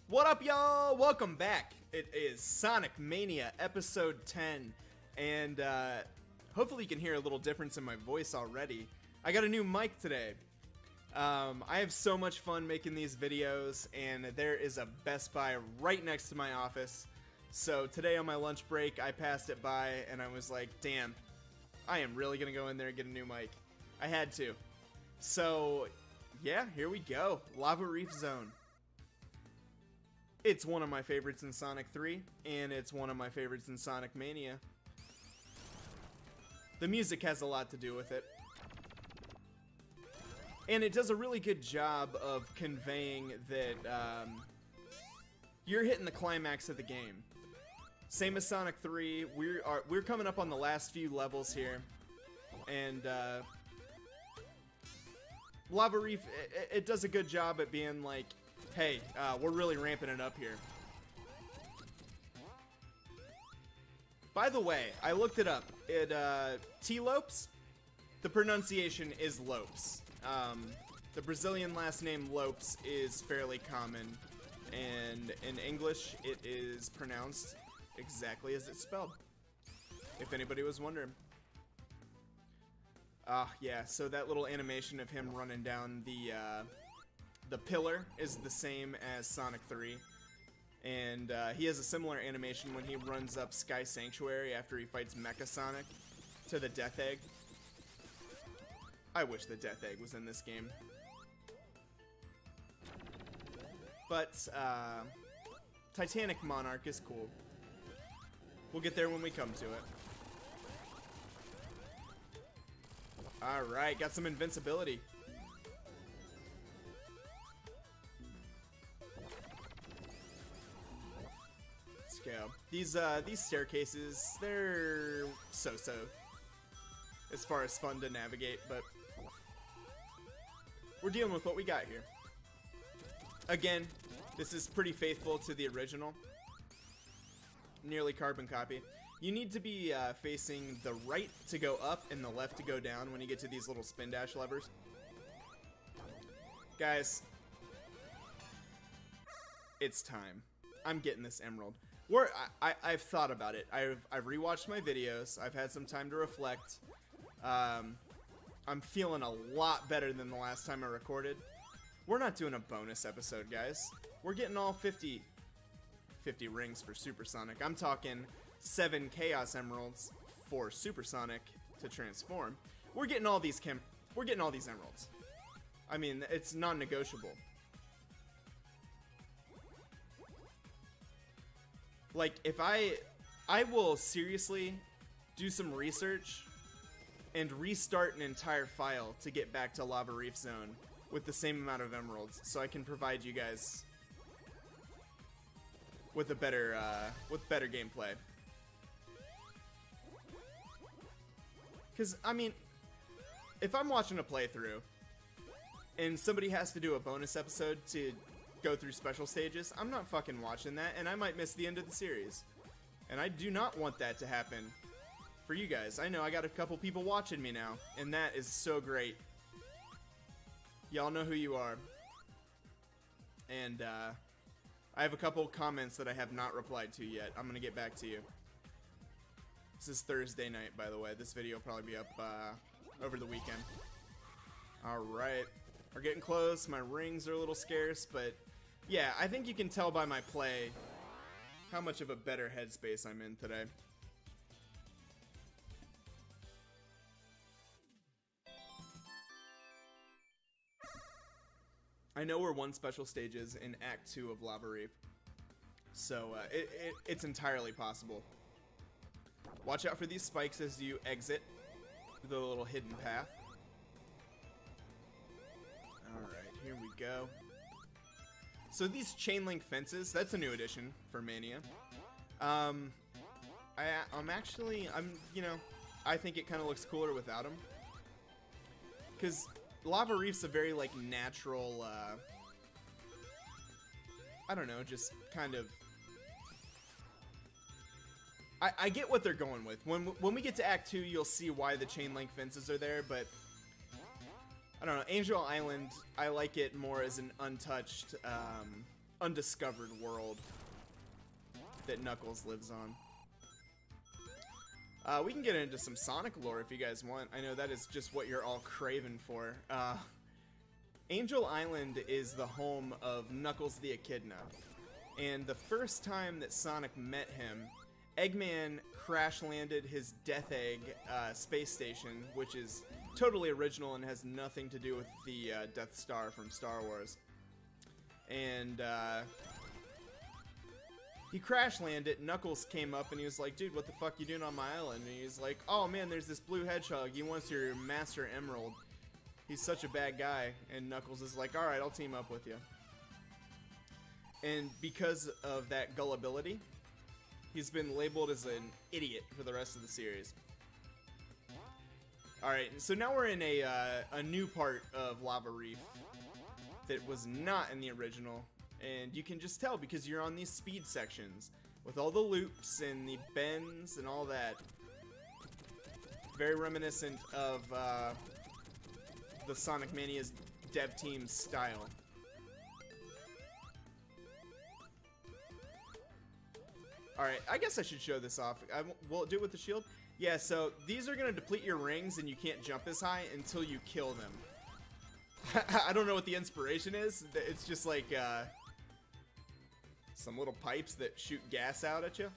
What up, y'all? Welcome back. It is Sonic Mania episode 10, and hopefully you can hear a little difference in my voice already. I got a new mic today. I have so much fun making these videos, and there is a Best Buy right next to my office. So today on my lunch break, I passed it by, and I was like, damn, I am really gonna go in there and get a new mic. I had to. So, yeah, here we go. Lava Reef Zone. It's one of my favorites in Sonic 3, and it's one of my favorites in Sonic Mania. The music has a lot to do with it. And it does a really good job of conveying that you're hitting the climax of the game. Same as Sonic 3, we're coming up on the last few levels here. And Lava Reef, it does a good job at being like, hey, we're really ramping it up here. By the way, I looked it up. T-Lopes, the pronunciation is Lopes. The Brazilian last name Lopes is fairly common, and in English it is pronounced exactly as it's spelled, if anybody was wondering. Yeah, so that little animation of him running down the pillar is the same as Sonic 3, and he has a similar animation when he runs up Sky Sanctuary after he fights Mecha Sonic to the Death Egg. I wish the Death Egg was in this game. But Titanic Monarch is cool. We'll get there when we come to it. Alright, got some invincibility. Let's go. These staircases, they're so-so as far as fun to navigate, but we're dealing with what we got here. Again, this is pretty faithful to the original. Nearly carbon copy. You need to be facing the right to go up and the left to go down when you get to these little spin dash levers. Guys, it's time. I'm getting this emerald. I've thought about it. I've rewatched my videos. I've had some time to reflect. I'm feeling a lot better than the last time I recorded. We're not doing a bonus episode, guys. We're getting all 50 rings for Supersonic. I'm talking 7 Chaos Emeralds for Supersonic to transform. We're getting all these emeralds. I mean, it's non-negotiable. Like, if I will seriously do some research and restart an entire file to get back to Lava Reef Zone with the same amount of emeralds, so I can provide you guys with a better gameplay. Because, I mean, if I'm watching a playthrough and somebody has to do a bonus episode to go through special stages, I'm not fucking watching that, and I might miss the end of the series. And I do not want that to happen for you guys. I know I got a couple people watching me now, and that is so great. Y'all know who you are. And I have a couple comments that I have not replied to yet. I'm gonna get back to you. This is Thursday night, by the way. This video will probably be up over the weekend. Alright. We're getting close. My rings are a little scarce, but yeah, I think you can tell by my play how much of a better headspace I'm in today. I know we're one special stages in Act 2 of Lava Reef, so it's entirely possible. Watch out for these spikes as you exit the little hidden path. Alright, here we go. So these chain link fences, that's a new addition for Mania. You know, I think it kind of looks cooler without them. Because Lava Reef's a very, like, natural, I don't know, just kind of... I get what they're going with. When we get to Act 2, you'll see why the chain link fences are there, but I don't know, Angel Island, I like it more as an untouched undiscovered world that Knuckles lives on. We can get into some Sonic lore if you guys want. I know that is just what you're all craving for. Angel Island is the home of Knuckles the Echidna. And the first time that Sonic met him, Eggman crash-landed his Death Egg space station, which is totally original and has nothing to do with the Death Star from Star Wars. And he crash-landed, Knuckles came up and he was like, dude, what the fuck you doing on my island? And he's like, oh man, there's this blue hedgehog, he wants your Master Emerald. He's such a bad guy. And Knuckles is like, alright, I'll team up with you. And because of that gullibility, he's been labeled as an idiot for the rest of the series. Alright, so now we're in a new part of Lava Reef that was not in the original. And you can just tell because you're on these speed sections with all the loops and the bends and all that. Very reminiscent of the Sonic Mania's dev team's style. Alright, I guess I should show this off. Will it do it with the shield? Yeah, so these are going to deplete your rings and you can't jump as high until you kill them. I don't know what the inspiration is. It's just like some little pipes that shoot gas out at you.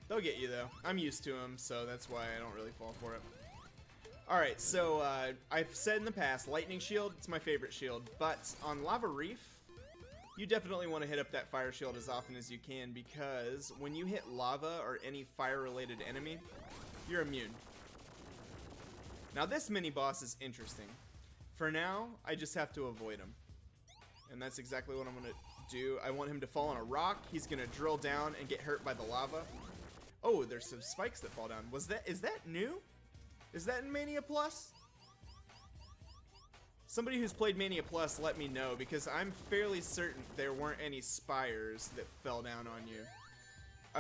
They'll get you though. I'm used to them, so that's why I don't really fall for it. Alright, so I've said in the past, Lightning Shield, it's my favorite shield, but on Lava Reef, you definitely want to hit up that Fire Shield as often as you can, because when you hit lava or any fire-related enemy, you're immune. Now this mini-boss is interesting. For now, I just have to avoid him. And that's exactly what I'm going to do. I want him to fall on a rock, he's going to drill down and get hurt by the lava. Oh, there's some spikes that fall down. Is that new? Is that in Mania Plus? Somebody who's played Mania Plus, let me know, because I'm fairly certain there weren't any spires that fell down on you.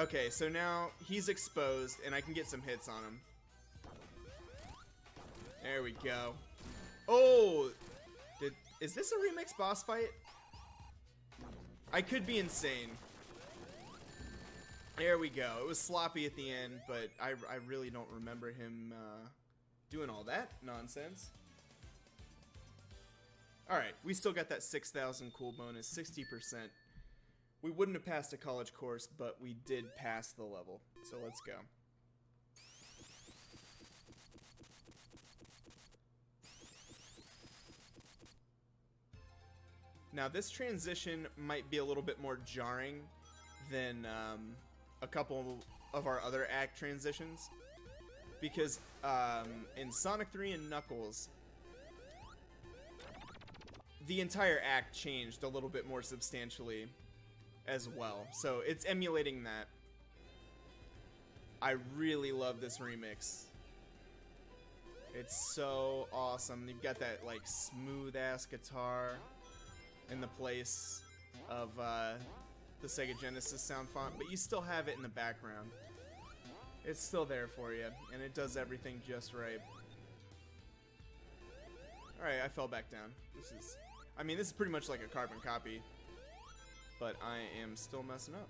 Okay, so now he's exposed, and I can get some hits on him. There we go. Oh! Is this a remix boss fight? I could be insane. There we go. It was sloppy at the end, but I really don't remember him doing all that nonsense. Alright, we still got that 6,000 cool bonus, 60%. We wouldn't have passed a college course, but we did pass the level. So let's go. Now this transition might be a little bit more jarring than a couple of our other act transitions, because in Sonic 3 and Knuckles, the entire act changed a little bit more substantially as well, so it's emulating that. I really love this remix. It's so awesome. You've got that like smooth ass guitar in the place of the Sega Genesis sound font, but you still have it in the background. It's still there for you, and it does everything just right. Alright, I fell back down. This is pretty much like a carbon copy, but I am still messing up.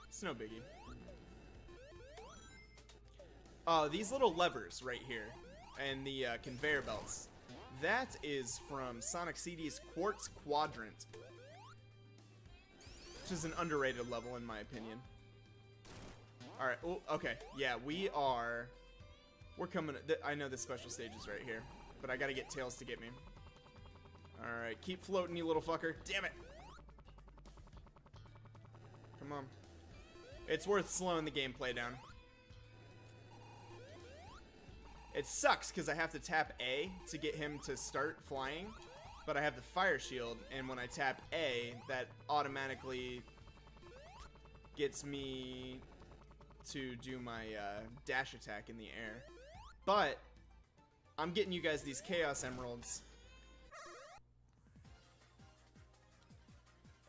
It's no biggie. Oh, these little levers right here, and the conveyor belts. That is from Sonic CD's Quartz Quadrant, which is an underrated level in my opinion. Alright, oh, okay, yeah, we're coming, I know the special stage is right here, but I gotta get Tails to get me. Alright, keep floating, you little fucker. Damn it! Come on. It's worth slowing the gameplay down. It sucks because I have to tap A to get him to start flying, but I have the fire shield, and when I tap A, that automatically gets me to do my dash attack in the air. But I'm getting you guys these Chaos Emeralds.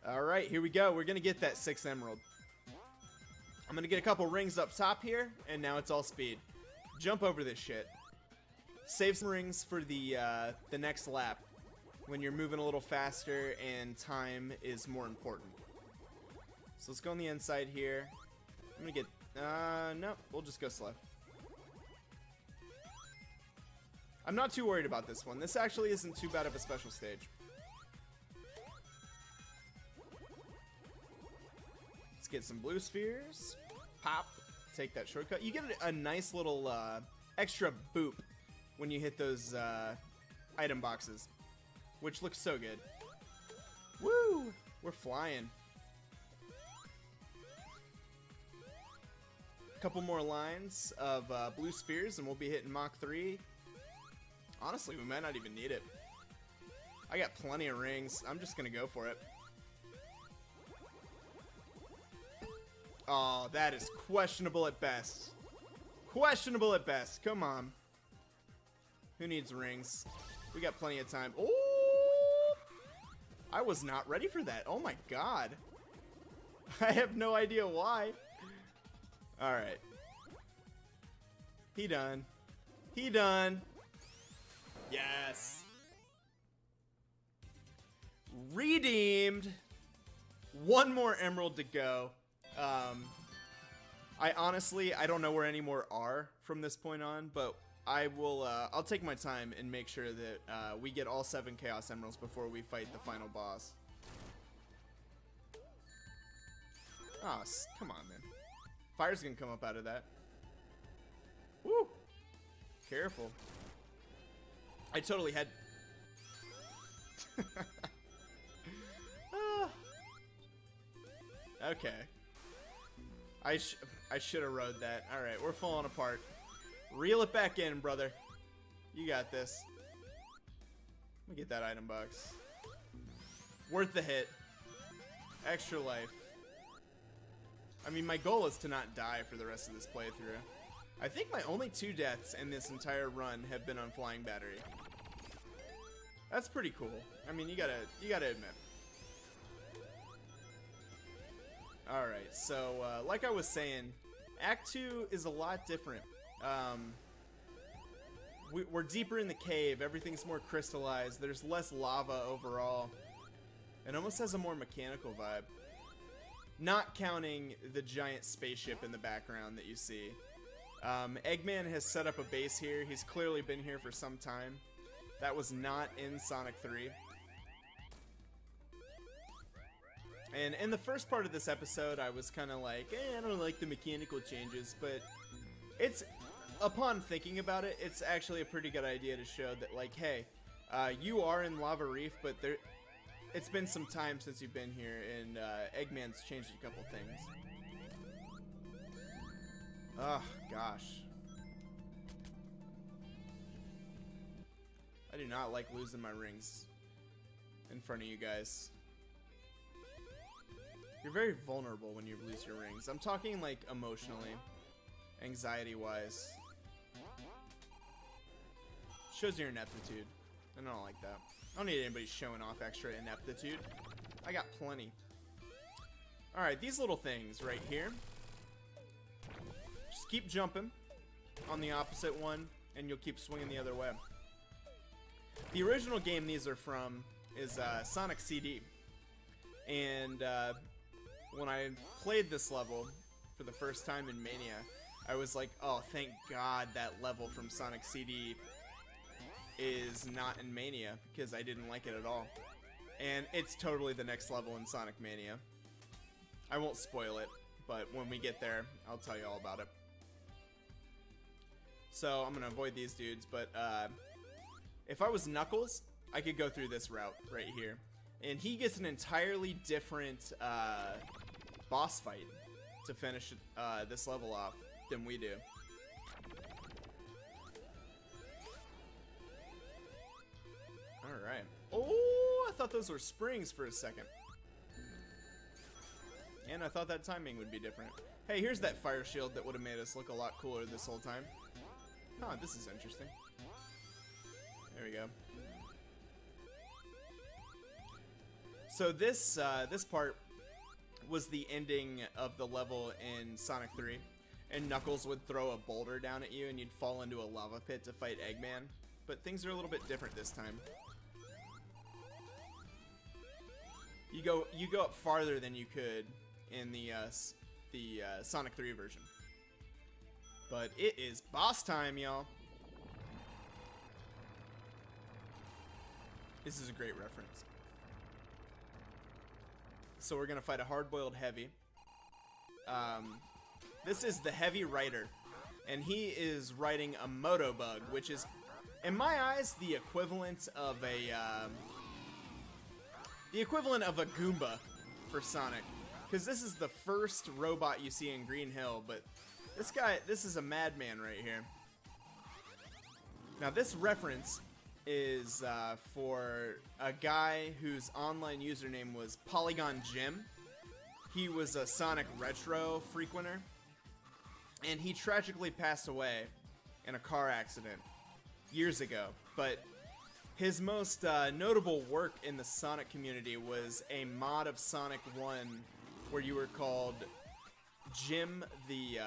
Alright, here we go. We're gonna get that 6th emerald. I'm gonna get a couple rings up top here, and now it's all speed. Jump over this shit. Save some rings for the next lap, when you're moving a little faster and time is more important. So let's go on the inside here. I'm gonna get, no, we'll just go slow. I'm not too worried about this one. This actually isn't too bad of a special stage. Let's get some blue spheres. Pop. Take that shortcut. You get a nice little extra boop when you hit those item boxes, which looks so good. Woo! We're flying. A couple more lines of blue spheres and we'll be hitting Mach 3. Honestly, we might not even need it. I got plenty of rings. I'm just gonna go for it. Oh, that is questionable at best. Questionable at best. Come on. Who needs rings? We got plenty of time. Oh! I was not ready for that. Oh my god. I have no idea why. Alright. He done. He done. Yes. Redeemed. One more emerald to go. I honestly, I don't know where any more are from this point on, but I will, I'll take my time and make sure that, we get all 7 Chaos Emeralds before we fight the final boss. Oh, come on, man. Fire's gonna come up out of that. Woo! Careful. I totally had... Okay. I should have rode that. Alright, we're falling apart. Reel it back in, brother. You got this. Let me get that item box. Worth the hit. Extra life. I mean, my goal is to not die for the rest of this playthrough. I think my only 2 deaths in this entire run have been on Flying Battery. That's pretty cool. I mean, you gotta admit. Alright, so, like I was saying, Act 2 is a lot different. We're deeper in the cave, everything's more crystallized, there's less lava overall. It almost has a more mechanical vibe. Not counting the giant spaceship in the background that you see. Eggman has set up a base here. He's clearly been here for some time. That was not in Sonic 3. And in the first part of this episode, I was kind of like, I don't like the mechanical changes, but it's, upon thinking about it, it's actually a pretty good idea to show that, like, hey, you are in Lava Reef, but it's been some time since you've been here, and Eggman's changed a couple things. Oh, gosh. I do not like losing my rings in front of you guys. You're very vulnerable when you lose your rings. I'm talking, like, emotionally, anxiety-wise. Shows your ineptitude, and I don't like that. I don't need anybody showing off extra ineptitude. I got plenty. Alright, these little things right here. Just keep jumping on the opposite one, and you'll keep swinging the other way. The original game these are from is Sonic CD. And when I played this level for the first time in Mania, I was like, oh, thank God that level from Sonic CD is not in Mania, because I didn't like it at all. And it's totally the next level in Sonic Mania. I won't spoil it, but when we get there, I'll tell you all about it. So I'm gonna avoid these dudes, but if I was Knuckles, I could go through this route right here. And he gets an entirely different boss fight to finish this level off than we do. Alright. Oh, I thought those were springs for a second. And I thought that timing would be different. Hey, here's that fire shield that would have made us look a lot cooler this whole time. Huh, this is interesting. There we go. So this this part was the ending of the level in Sonic 3. and Knuckles would throw a boulder down at you and you'd fall into a lava pit to fight Eggman. But things are a little bit different this time. You go up farther than you could in the Sonic 3 version. But it is boss time, y'all. This is a great reference. So we're gonna fight a hard-boiled heavy. This is the heavy rider, and he is riding a Motobug, which is, in my eyes, the equivalent of a Goomba for Sonic, because this is the first robot you see in Green Hill. But this is a madman right here. Now this reference is for a guy whose online username was Polygon Jim. He was a Sonic Retro frequenter, and he tragically passed away in a car accident years ago. But his most notable work in the Sonic community was a mod of Sonic 1 where you were called Jim the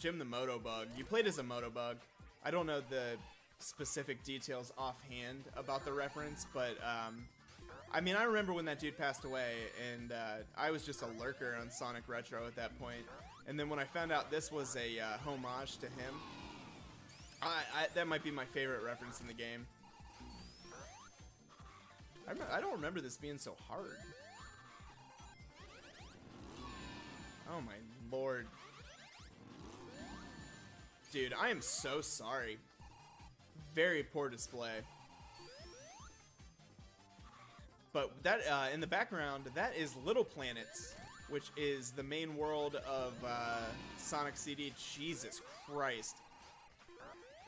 Motobug. You played as a Motobug. I don't know the specific details offhand about the reference, but I mean, I remember when that dude passed away, and I was just a lurker on Sonic Retro at that point. And then when I found out this was a homage to him, that might be my favorite reference in the game. I don't remember this being so hard. Oh my lord. Dude, I am so sorry. Very poor display. But that, in the background, that is Little Planets, which is the main world of Sonic CD. Jesus Christ.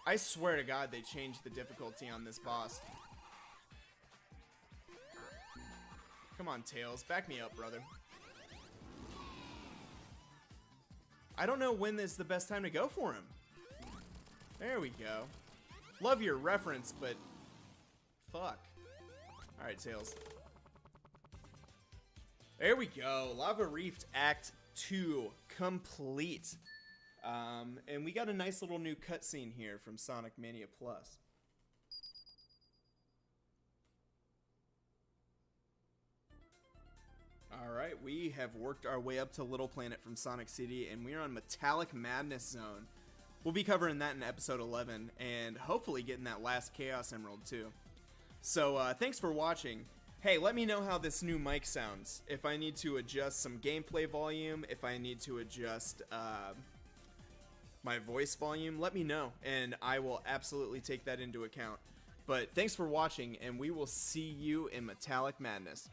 I swear to God they changed the difficulty on this boss. Come on, Tails. Back me up, brother. I don't know when is the best time to go for him. There we go. Love your reference, but fuck. Alright, Tails. There we go. Lava Reef Act 2 complete. And we got a nice little new cutscene here from Sonic Mania Plus. Alright, we have worked our way up to Little Planet from Sonic City, and we are on Metallic Madness Zone. We'll be covering that in episode 11, and hopefully getting that last Chaos Emerald too. So, thanks for watching. Hey, let me know how this new mic sounds. If I need to adjust some gameplay volume, if I need to adjust my voice volume, let me know, and I will absolutely take that into account. But thanks for watching, and we will see you in Metallic Madness.